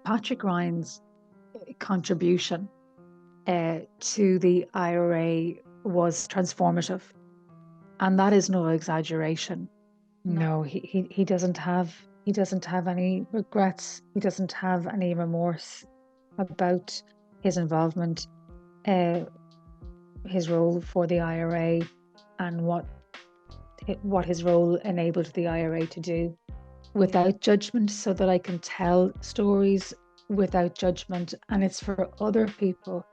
Patrick Ryan's contribution to the IRA was transformative, and that is no exaggeration. No, he doesn't have any regrets. He doesn't have any remorse about his involvement, uh, his role for the IRA, and what his role enabled the IRA to do without judgment, so that I can tell stories without judgment. And it's for other people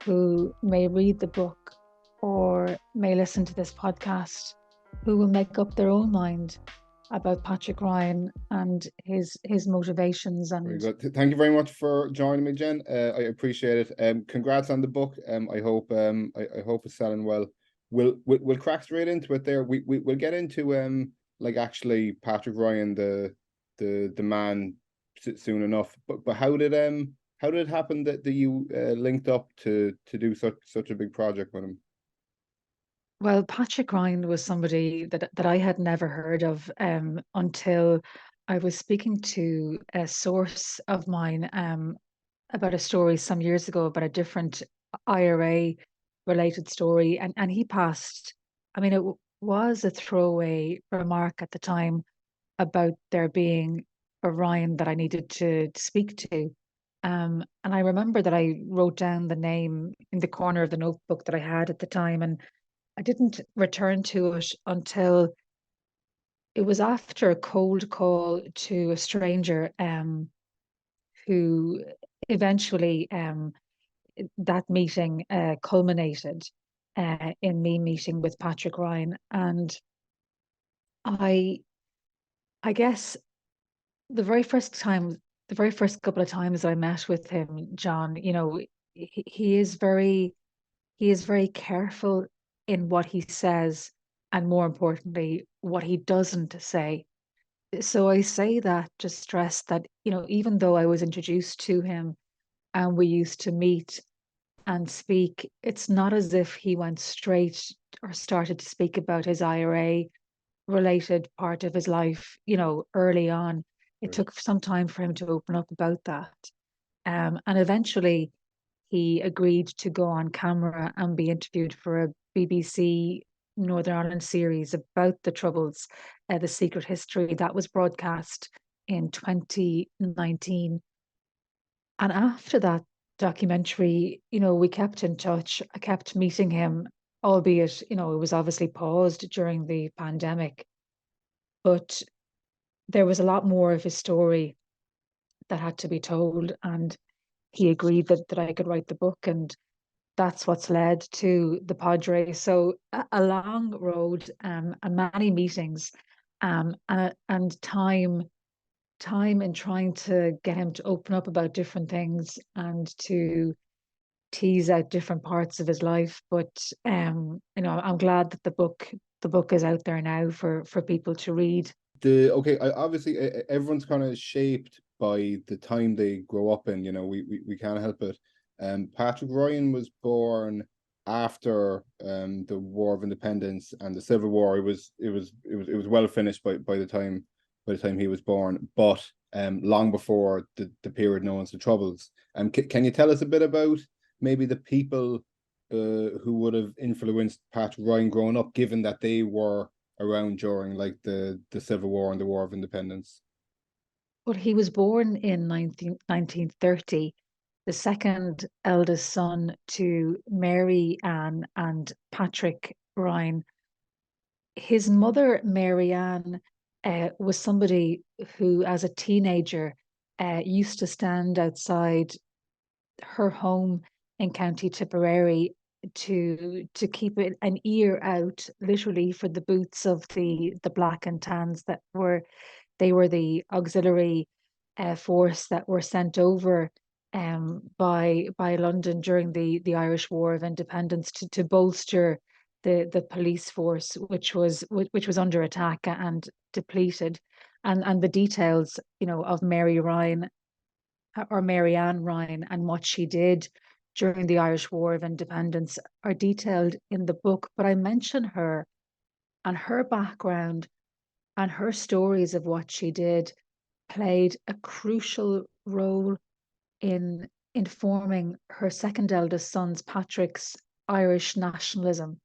who may read the book or may listen to this podcast who will make up their own mind about Patrick Ryan and his motivations. Very And good. Thank you very much for joining me, Jen. I appreciate it. Congrats on the book. I hope it's selling well. We'll crack straight into it there. We'll get into like actually Patrick Ryan, the man, soon enough. But how did it happen that you linked up to do such a big project with him? well, Patrick Ryan was somebody that I had never heard of until I was speaking to a source of mine about a story some years ago about a different IRA related story, and he passed. I mean, was a throwaway remark at the time about there being a Ryan that I needed to speak to. And I remember that I wrote down the name in the corner of the notebook that I had at the time, and I didn't return to it until it was after a cold call to a stranger, who eventually, that meeting culminated in me meeting with Patrick Ryan. And I I guess the very first couple of times I met with him, John, he is very careful in what he says, and more importantly, what he doesn't say. So I say that to stress that, even though I was introduced to him and we used to meet and speak, it's not as if he went straight or started to speak about his IRA related part of his life, early on. It Right. took some time for him to open up about that. And eventually he agreed to go on camera and be interviewed for a BBC Northern Ireland series about the Troubles, The Secret History, that was broadcast in 2019. And after that documentary, we kept in touch. I kept meeting him, albeit, it was obviously paused during the pandemic. But there was a lot more of his story that had to be told. And he agreed that I could write the book. And that's what's led to the Padre. So a long road, and many meetings, and time in trying to get him to open up about different things and to tease out different parts of his life. But I'm glad that the book is out there now for people to read. Obviously everyone's kind of shaped by the time they grow up in. We can't help it. Patrick Ryan was born after the War of Independence and the Civil War. It was well finished by the time he was born, but long before the period known as the Troubles. Can you tell us a bit about maybe the people who would have influenced Patrick Ryan growing up, given that they were around during like the Civil War and the War of Independence? But he was born in 1930, the second eldest son to Mary Ann and Patrick Ryan. His mother, Mary Ann, was somebody who, as a teenager, used to stand outside her home in County Tipperary to keep an ear out, literally, for the boots of the black and tans that were the auxiliary force that were sent over by London during the Irish War of Independence to bolster the police force, which was under attack and depleted. And the details, of Mary Ryan, or Mary Ann Ryan, and what she did during the Irish War of Independence are detailed in the book. But I mention her and her background and her stories of what she did played a crucial role in informing her second eldest son's, Patrick's, Irish nationalism.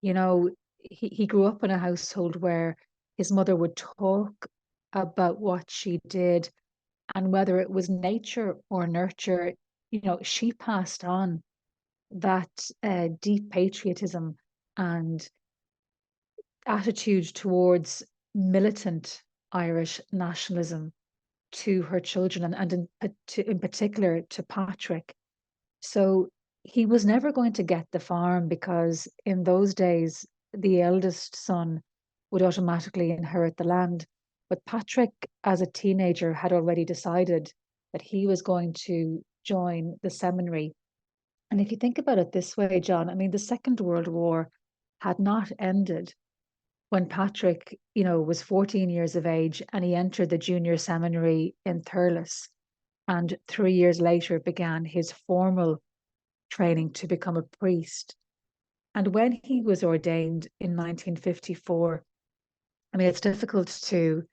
You know, he grew up in a household where his mother would talk about what she did, and whether it was nature or nurture, you know, she passed on that deep patriotism and attitude towards militant Irish nationalism to her children, in particular to Patrick. So he was never going to get the farm, because in those days, the eldest son would automatically inherit the land. But Patrick, as a teenager, had already decided that he was going to join the seminary. And if you think about it this way, John, I mean, the Second World War had not ended when Patrick, you know, was 14 years of age and he entered the junior seminary in Thurles. And 3 years later began his formal training to become a priest. And when he was ordained in 1954, I mean, it's difficult to,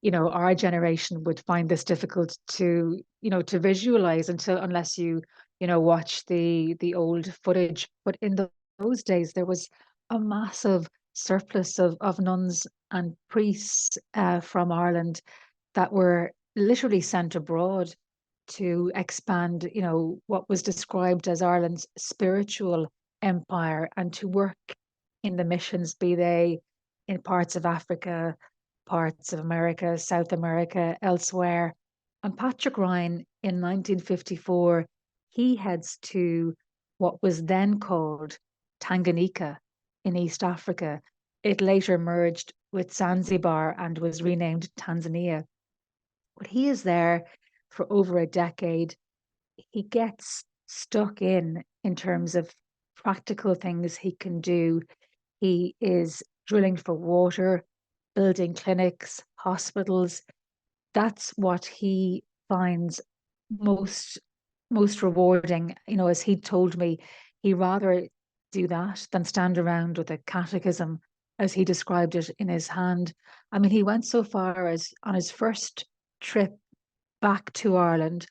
you know, our generation would find this difficult to, you know, to visualize unless you, you know, watch the old footage. But in those days, there was a massive surplus of nuns and priests from Ireland that were literally sent abroad to expand, you know, what was described as Ireland's spiritual empire, and to work in the missions, be they in parts of Africa, parts of America, South America, elsewhere. And Patrick Ryan in 1954, he heads to what was then called Tanganyika in East Africa. It later merged with Zanzibar and was renamed Tanzania. But he is there for over a decade. He gets stuck in terms of practical things he can do. He is drilling for water, building clinics, hospitals. That's what he finds most most rewarding. You know, as he told me, he rather do that than stand around with a catechism, as he described it, in his hand. I mean, he went so far as on his first trip back to Ireland,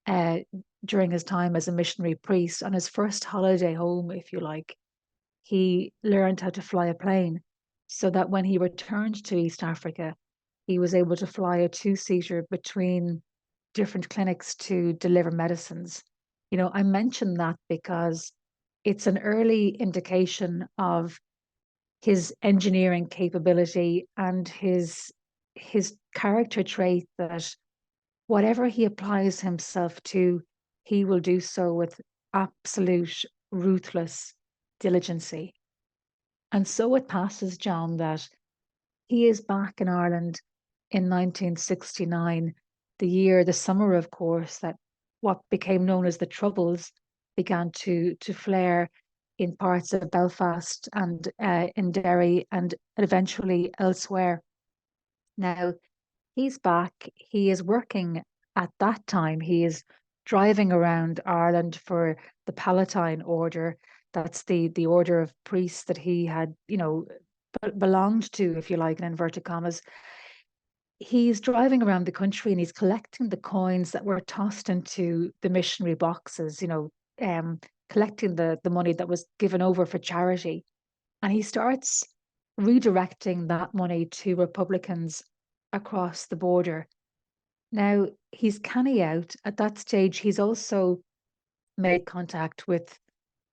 uh, during his time as a missionary priest, on his first holiday home, if you like, he learned how to fly a plane, so that when he returned to East Africa, he was able to fly a two-seater between different clinics to deliver medicines. You know, I mention that because it's an early indication of his engineering capability and his character trait, that whatever he applies himself to, he will do so with absolute ruthless diligency. And so it passes, John, that he is back in Ireland in 1969, the summer, of course, that what became known as the Troubles began to flare in parts of Belfast and in Derry and eventually elsewhere. Now, he's back. He is working at that time. He is driving around Ireland for the Palatine Order. That's the order of priests that he had, you know, belonged to, if you like, in inverted commas. He's driving around the country and he's collecting the coins that were tossed into the missionary boxes, you know, collecting the money that was given over for charity. And he starts redirecting that money to Republicans across the border. Now, he's canny out. At that stage, he's also made contact with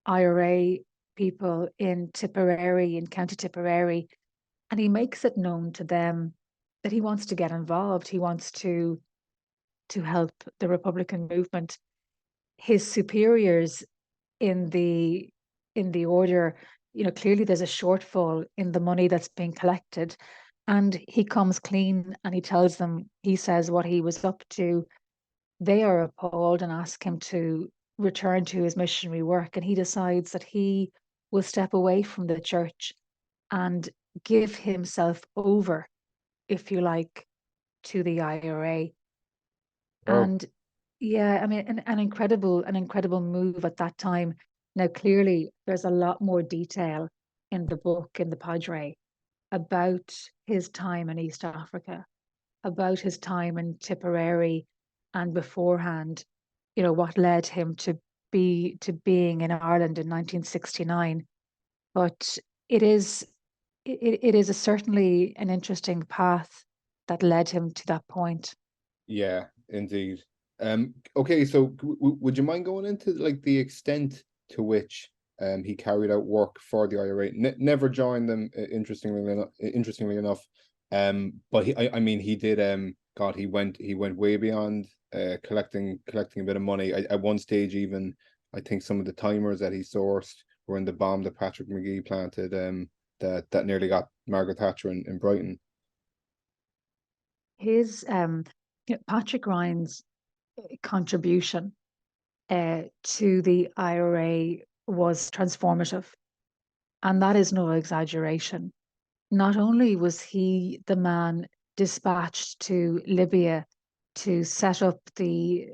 IRA people in Tipperary, in County Tipperary, and he makes it known to them that he wants to get involved. He wants to help the Republican movement. His superiors in the order, you know, clearly there's a shortfall in the money that's being collected, and he comes clean and he tells them, he says what he was up to. They are appalled and ask him to return to his missionary work, and he decides that he will step away from the church and give himself over, if you like, to the IRA. Oh, And yeah, I mean, an incredible move at that time. Now, clearly, there's a lot more detail in the book, in the Padre, about his time in East Africa, about his time in Tipperary, and beforehand, what led him to being in Ireland in 1969. But it is it is certainly an interesting path that led him to that point. Yeah, indeed. Okay, so would you mind going into like the extent to which he carried out work for the IRA? Never joined them, interestingly enough. But I mean, he did. God, he went way beyond collecting a bit of money. At one stage, even I think some of the timers that he sourced were in the bomb that Patrick McGee planted. That nearly got Margaret Thatcher in Brighton. His Patrick Ryan's contribution to the IRA was transformative, and that is no exaggeration. Not only was he the man dispatched to Libya to set up the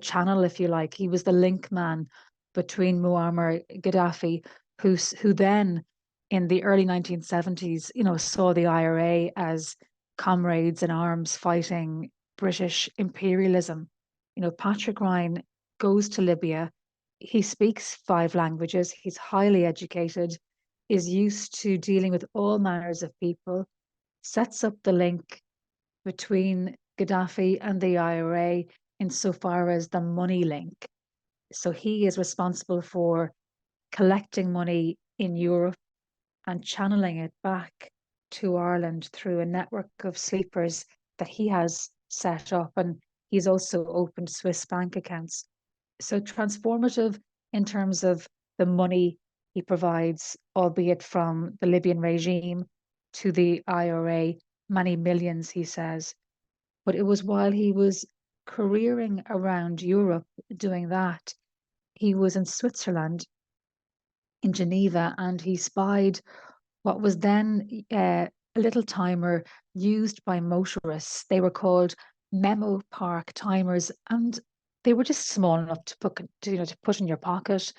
channel, if you like, he was the link man between Muammar Gaddafi, who then in the early 1970s, saw the IRA as comrades in arms fighting British imperialism. Patrick Ryan goes to Libya. He speaks 5 languages. He's highly educated, is used to dealing with all manners of people, sets up the link between Gaddafi and the IRA insofar as the money link. So he is responsible for collecting money in Europe and channeling it back to Ireland through a network of sleepers that he has set up. And he's also opened Swiss bank accounts. So transformative in terms of the money he provides, albeit from the Libyan regime to the IRA, many millions, he says. But it was while he was careering around Europe doing that, he was in Switzerland, in Geneva, and he spied what was then a little timer used by motorists. They were called memo park timers, and they were just small enough to put in your pocket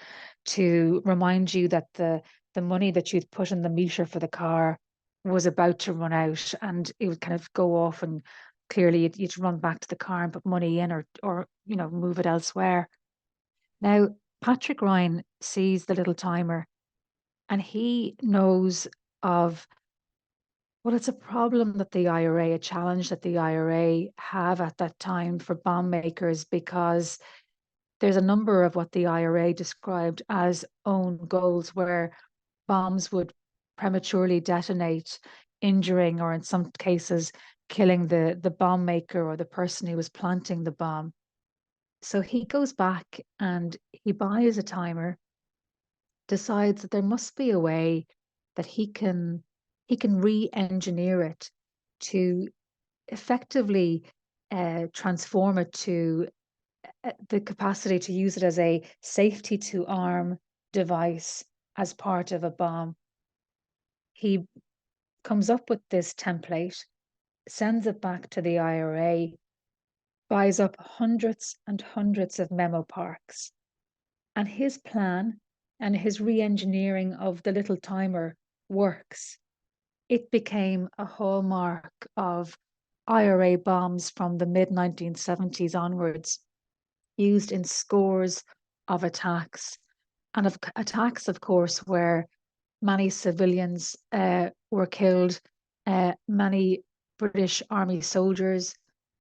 to remind you that the money that you'd put in the meter for the car was about to run out, and it would kind of go off, and clearly you'd run back to the car and put money in, or move it elsewhere. Now Patrick Ryan sees the little timer, and he knows of, well, it's a problem that the IRA, a challenge that the IRA have at that time for bomb makers, because there's a number of what the IRA described as own goals where bombs would prematurely detonate, injuring, or in some cases, killing the bomb maker or the person who was planting the bomb. So he goes back and he buys a timer, decides that there must be a way that he can re-engineer it to effectively transform it to the capacity to use it as a safety to arm device as part of a bomb. He comes up with this template, sends it back to the IRA, buys up hundreds and hundreds of memo parks, and his plan and his re-engineering of the little timer works. It became a hallmark of IRA bombs from the mid 1970s onwards, used in scores of attacks, and of attacks, of course, where many civilians were killed, many British Army soldiers,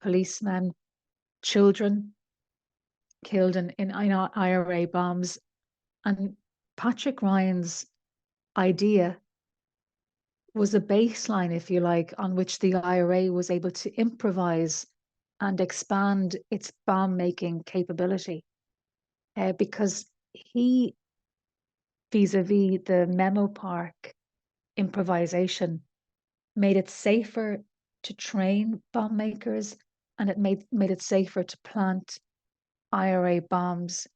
policemen, children killed in IRA bombs. And Patrick Ryan's idea was a baseline, if you like, on which the IRA was able to improvise and expand its bomb making capability. Because he, vis-a-vis the memo park improvisation, made it safer to train bomb makers, and it made it safer to plant IRA bombs.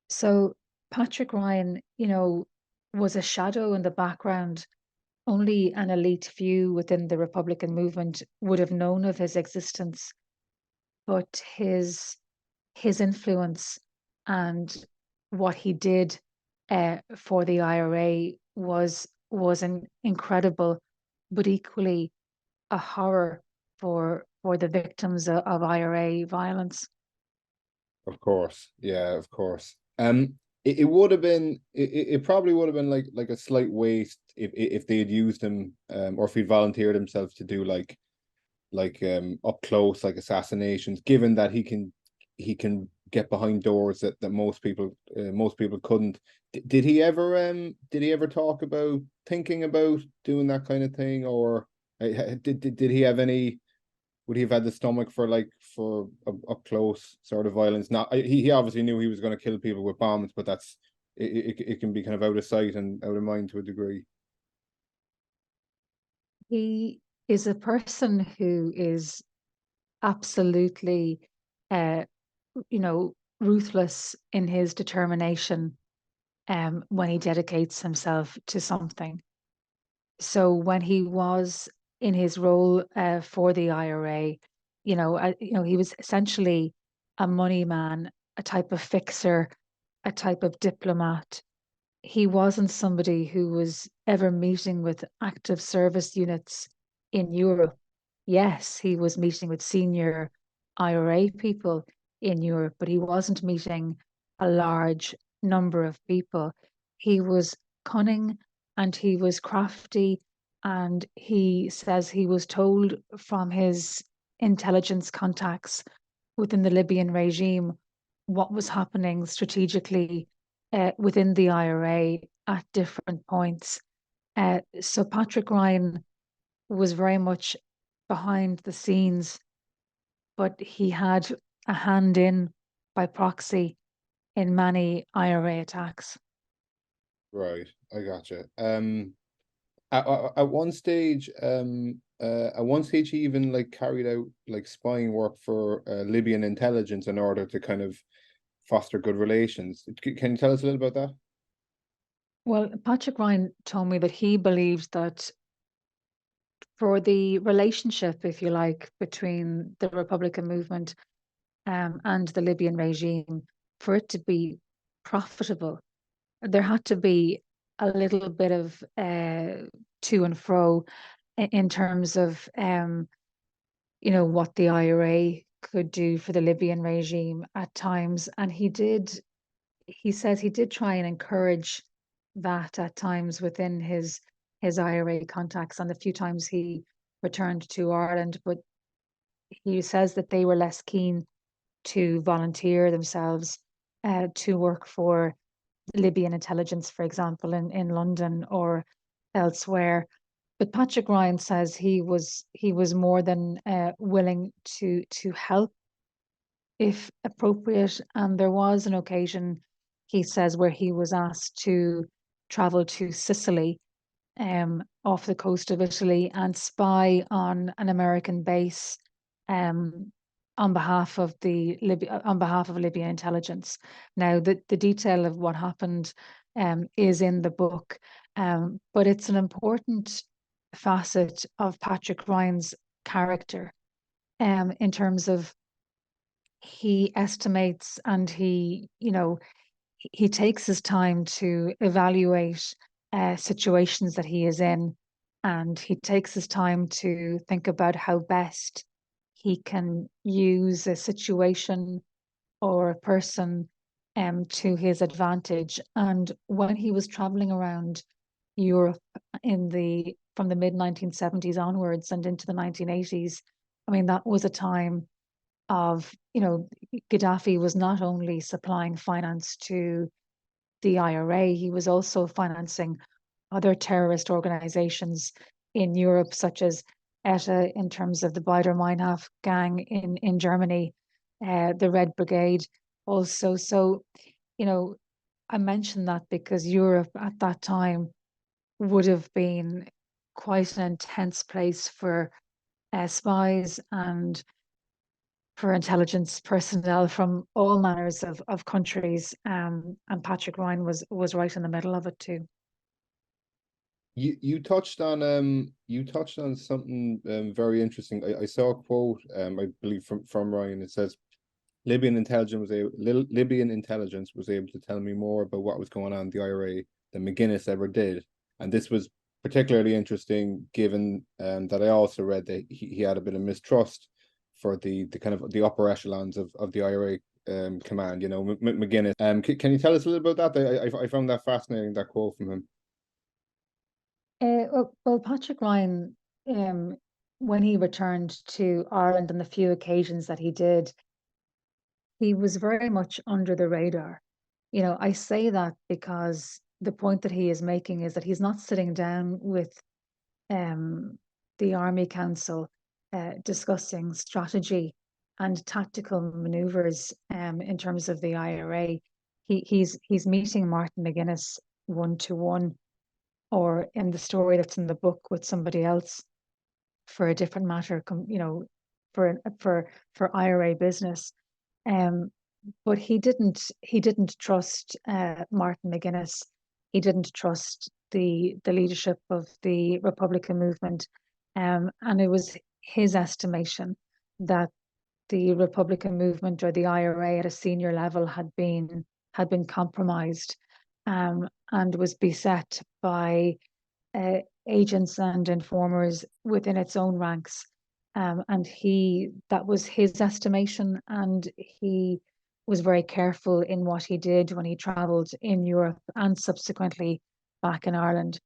So Patrick Ryan, was a shadow in the background. Only an elite few within the Republican movement would have known of his existence, but his influence and what he did for the IRA was an incredible, but equally a horror for for the victims of IRA violence. Of course, yeah, of course. It would have been, it probably would have been like a slight waste if they had used him, or if he volunteered himself to do up close like assassinations, given that he can get behind doors that most people couldn't. Did he ever talk about thinking about doing that kind of thing, or did he have any? Would he have had the stomach for up close sort of violence? Not he obviously knew he was going to kill people with bombs, but it can be kind of out of sight and out of mind to a degree. He is a person who is absolutely, uh, ruthless in his determination when he dedicates himself to something. So when he was in his role for the IRA, he was essentially a money man, a type of fixer, a type of diplomat. He wasn't somebody who was ever meeting with active service units in Europe. Yes, he was meeting with senior IRA people in Europe, but he wasn't meeting a large number of people. He was cunning and he was crafty, and he says he was told from his intelligence contacts within the Libyan regime what was happening strategically within the IRA at different points. So Patrick Ryan was very much behind the scenes, but he had a hand in by proxy in many IRA attacks. Right, I gotcha. At one stage, he even like carried out like spying work for Libyan intelligence in order to kind of foster good relations. Can you tell us a little about that? Well, Patrick Ryan told me that he believed that for the relationship, if you like, between the Republican movement and the Libyan regime, for it to be profitable, there had to be a little bit of to and fro in terms of what the IRA could do for the Libyan regime at times. And he says he did try and encourage that at times within his IRA contacts and the few times he returned to Ireland, but he says that they were less keen to volunteer themselves to work for Libyan intelligence, for example, in London or elsewhere. But Patrick Ryan says he was more than willing to help if appropriate. And there was an occasion, he says, where he was asked to travel to Sicily, off the coast of Italy, and spy on an American base, um, on behalf of Libyan intelligence. Now, the detail of what happened is in the book, but it's an important facet of Patrick Ryan's character, in terms of he estimates and he takes his time to evaluate situations that he is in, and he takes his time to think about how best he can use a situation or a person to his advantage. And when he was traveling around Europe from the mid 1970s onwards and into the 1980s, I mean, that was a time of, Gaddafi was not only supplying finance to the IRA, he was also financing other terrorist organizations in Europe, such as ETA in terms of the Baader Meinhof gang in Germany, the Red Brigade also. So, you know, I mention that because Europe at that time would have been quite an intense place for spies and for intelligence personnel from all manners of countries. And Patrick Ryan was right in the middle of it too. You touched on something very interesting. I saw a quote, I believe from Ryan. It says Libyan intelligence was able to tell me more about what was going on in the IRA than McGuinness ever did. And this was particularly interesting given that I also read that he had a bit of mistrust for the kind of the upper echelons of the IRA command. You know, McGuinness. Can you tell us a little about that? I found that fascinating, that quote from him. Well, Patrick Ryan, when he returned to Ireland on the few occasions that he did, he was very much under the radar. You know, I say that because the point that he is making is that he's not sitting down with um, the Army Council discussing strategy and tactical maneuvers in terms of the IRA. He's meeting Martin McGuinness one to one, or in the story that's in the book with somebody else for a different matter, you know, for IRA business. Um, but he didn't trust Martin McGuinness. He didn't trust the leadership of the Republican movement, and it was his estimation that the Republican movement or the IRA at a senior level had been compromised, and was beset by uh, agents and informers within its own ranks. And that was his estimation, and he was very careful in what he did when he traveled in Europe and subsequently back in Ireland.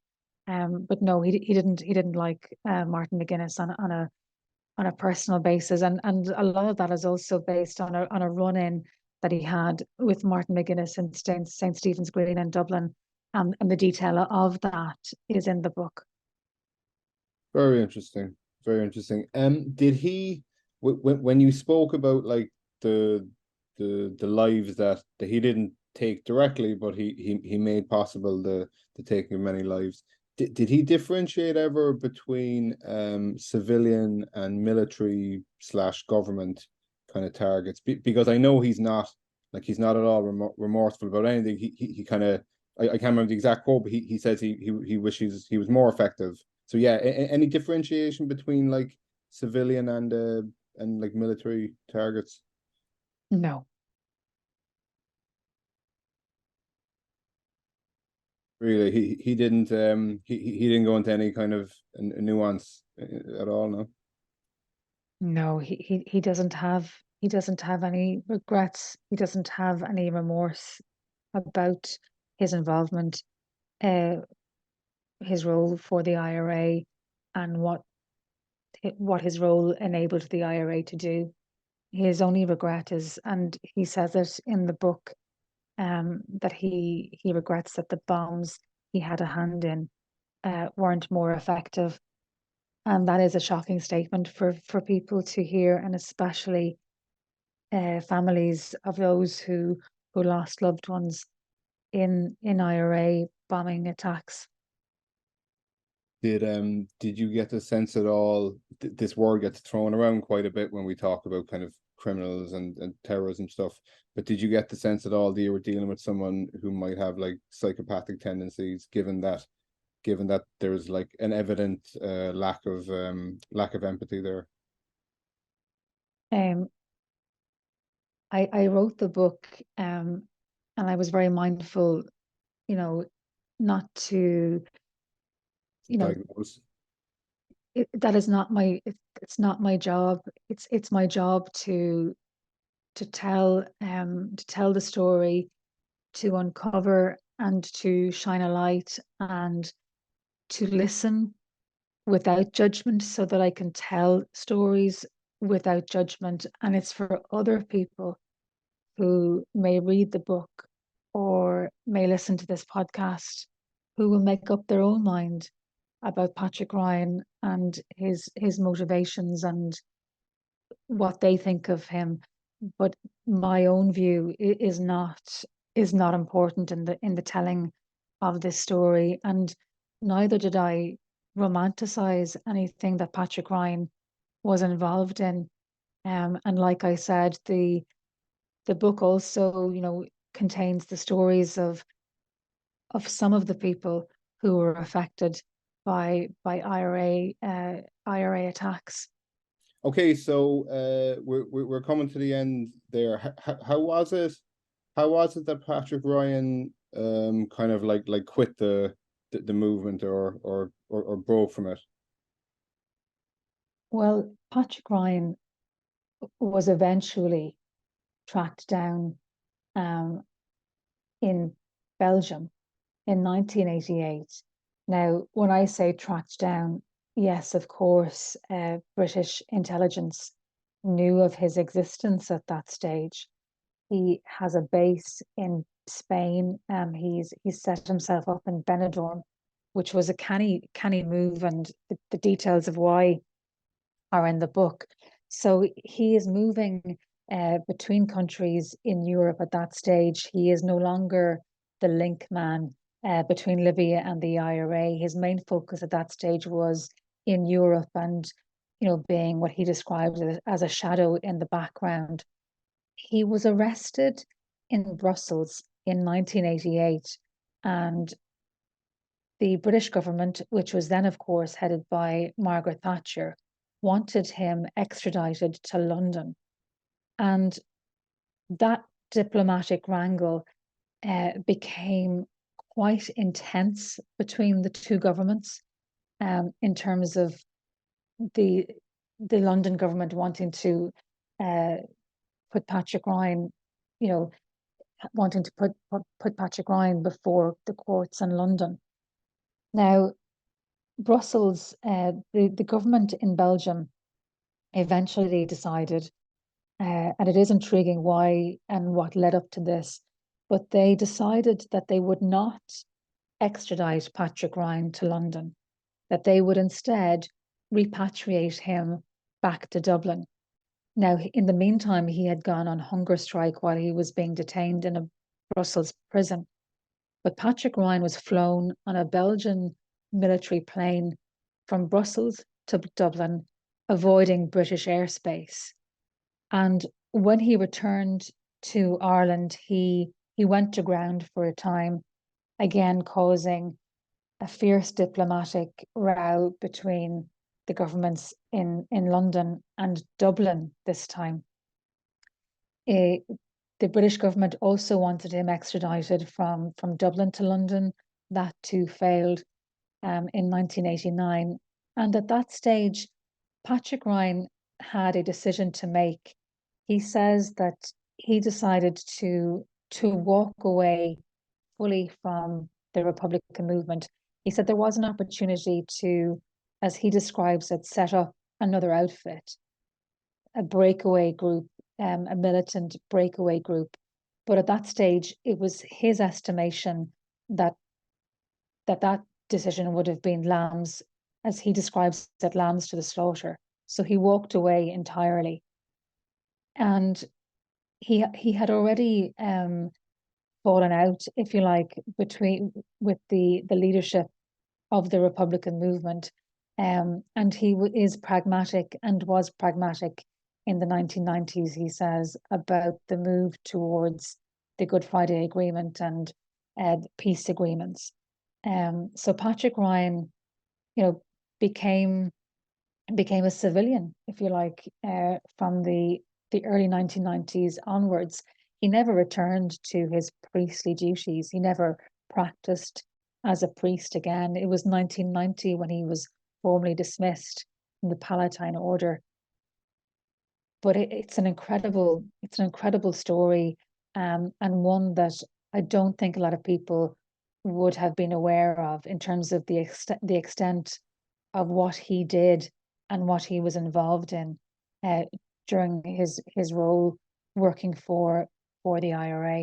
But no, he didn't like Martin McGuinness on a personal basis, and a lot of that is also based on a run in that he had with Martin McGuinness in St. Stephen's Green in Dublin, and the detail of that is in the book. Very interesting. Very interesting. Did he when you spoke about like the lives that he didn't take directly, but he made possible the taking of many lives. Did he differentiate ever between civilian and military / government kind of targets? Because I know he's not at all remorseful about anything. He kind of I can't remember the exact quote, but he says he wishes he was more effective. So yeah, any differentiation between like civilian and like military targets? No, Really, he didn't go into any kind of nuance at all. No. no, he doesn't have any regrets. He doesn't have any remorse about his involvement, uh, his role for the IRA, and what his role enabled the IRA to do. His only regret is, and he says it in the book, that he regrets that the bombs he had a hand in weren't more effective. And that is a shocking statement for people to hear, and especially families of those who lost loved ones in IRA bombing attacks. Did you get the sense at all? This word gets thrown around quite a bit when we talk about kind of criminals and terrorism stuff. But did you get the sense at all that you were dealing with someone who might have like psychopathic tendencies, given that there's like an evident lack of empathy there? Um, I wrote the book, and I was very mindful, you know, not to, you know, Diagnose. that is not it's not my job. It's my job to tell the story, to uncover and to shine a light, and to listen without judgment, so that I can tell stories without judgment. And it's for other people who may read the book or may listen to this podcast, who will make up their own mind about Patrick Ryan and his motivations and what they think of him. But my own view is not important in the telling of this story, and neither did I romanticize anything that Patrick Ryan was involved in. And like I said, the book also, contains the stories of some of the people who were affected by IRA attacks. Okay, so we're coming to the end there. How was it? How was it that Patrick Ryan kind of like quit the movement or broke from it? Well, Patrick Ryan was eventually tracked down in Belgium in 1988. Now, when I say tracked down, yes, of course, British intelligence knew of his existence at that stage. He has a base in Spain. He's set himself up in Benidorm, which was a canny move, and the details of why are in the book. So he is moving between countries in Europe at that stage. He is no longer the link man between Libya and the IRA. His main focus at that stage was in Europe and, being what he described as a shadow in the background. He was arrested in Brussels in 1988, and the British government, which was then, of course, headed by Margaret Thatcher, wanted him extradited to London. And that diplomatic wrangle became quite intense between the two governments in terms of the London government wanting to put Patrick Ryan, wanting to put Patrick Ryan before the courts in London. Now, Brussels, the government in Belgium eventually decided, and it is intriguing why and what led up to this, but they decided that they would not extradite Patrick Ryan to London, that they would instead repatriate him back to Dublin. Now, in the meantime, he had gone on hunger strike while he was being detained in a Brussels prison. But Patrick Ryan was flown on a Belgian military plane from Brussels to Dublin, avoiding British airspace. And when he returned to Ireland, he went to ground for a time, again causing a fierce diplomatic row between the governments in London and Dublin this time. The British government also wanted him extradited from Dublin to London. That too failed in 1989. And at that stage, Patrick Ryan had a decision to make. He says that he decided to walk away fully from the Republican movement. He said there was an opportunity to, as he describes it, set up another outfit, a breakaway group, a militant breakaway group. But at that stage, it was his estimation that decision would have been lambs, as he describes it, lambs to the slaughter. So he walked away entirely. And he had already fallen out, if you like, with the leadership of the Republican movement. And he is pragmatic and was pragmatic in the 1990s, he says, about the move towards the Good Friday Agreement and peace agreements. So Patrick Ryan, became a civilian, if you like, from the early 1990s onwards. He never returned to his priestly duties. He never practiced as a priest again. It was 1990 when he was formally dismissed from the Palatine Order. But it's an incredible story, and one that I don't think a lot of people would have been aware of in terms of the extent of what he did and what he was involved in during his role working for the IRA.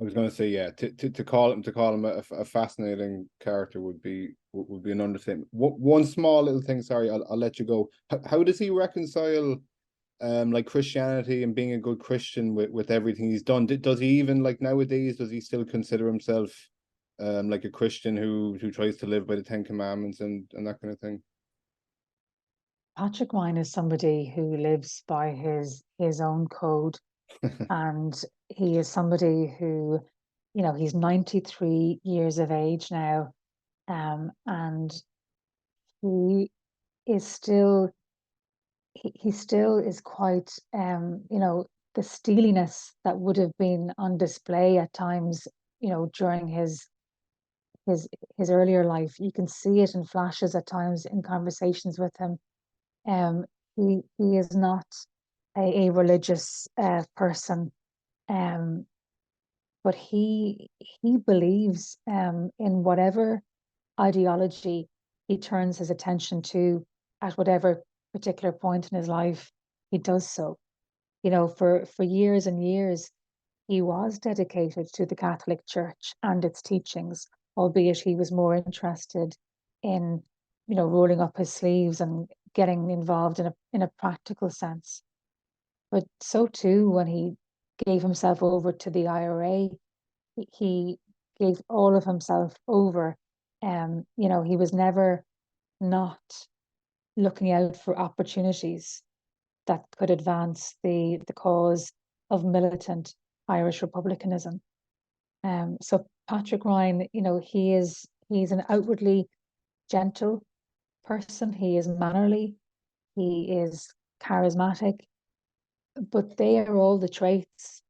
I was going to say, yeah, to call him a fascinating character would be an understatement. One small little thing, sorry, I'll let you go. How does he reconcile like Christianity and being a good Christian with everything he's done? Does he even, like, nowadays, does he still consider himself like a Christian who tries to live by the Ten Commandments and that kind of thing? Patrick Ryan is somebody who lives by his own code, and he is somebody who, he's 93 years of age now, and he is still he still is quite, the steeliness that would have been on display at times, during his earlier life. You can see it in flashes at times in conversations with him. Um, he is not a religious person, um, but he believes in whatever ideology he turns his attention to at whatever particular point in his life. He does so. You know, for years and years, he was dedicated to the Catholic Church and its teachings, albeit he was more interested in, you know, rolling up his sleeves and getting involved in a practical sense. But so too, when he gave himself over to the IRA, he gave all of himself over. You know, he was never not looking out for opportunities that could advance the cause of militant Irish republicanism. So Patrick Ryan, you know, he's an outwardly gentle person. He is mannerly. He is charismatic, but they are all the traits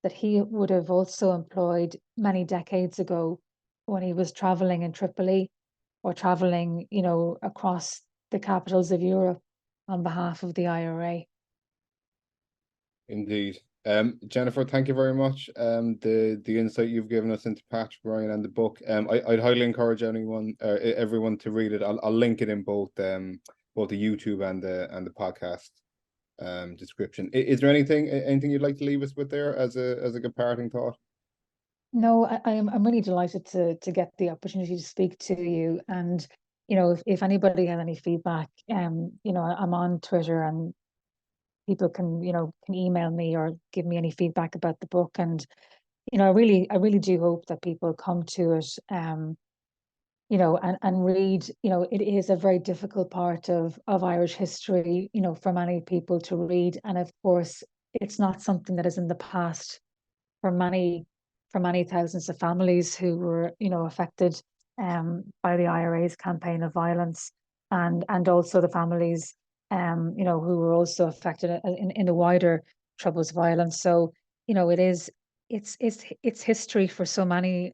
that he would have also employed many decades ago when he was traveling in Tripoli or traveling, you know, across the capitals of Europe on behalf of the IRA. Indeed. Jennifer, thank you very much. The insight you've given us into Patrick Ryan and the book. I'd highly encourage everyone to read it. I'll link it in both the YouTube and the podcast description. Is there anything you'd like to leave us with there as a parting thought? No, I'm really delighted to get the opportunity to speak to you. And, you know, if anybody has any feedback, you know, I'm on Twitter and people can, you know, can email me or give me any feedback about the book. And, you know, I really do hope that people come to it, you know, and read. You know, it is a very difficult part of Irish history, you know, for many people to read. And of course, it's not something that is in the past for many thousands of families who were, you know, affected by the IRA's campaign of violence, and also the families, you know, who were also affected in the wider Troubles violence. So, you know, it's history for so many,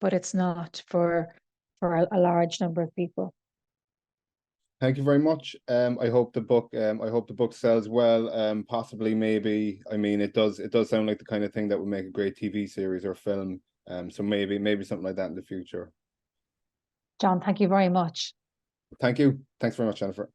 but it's not for a large number of people. Thank you very much. I hope the book sells well. Possibly, maybe. I mean, it does sound like the kind of thing that would make a great TV series or film. So maybe something like that in the future. John, thank you very much. Thank you. Thanks very much, Jennifer.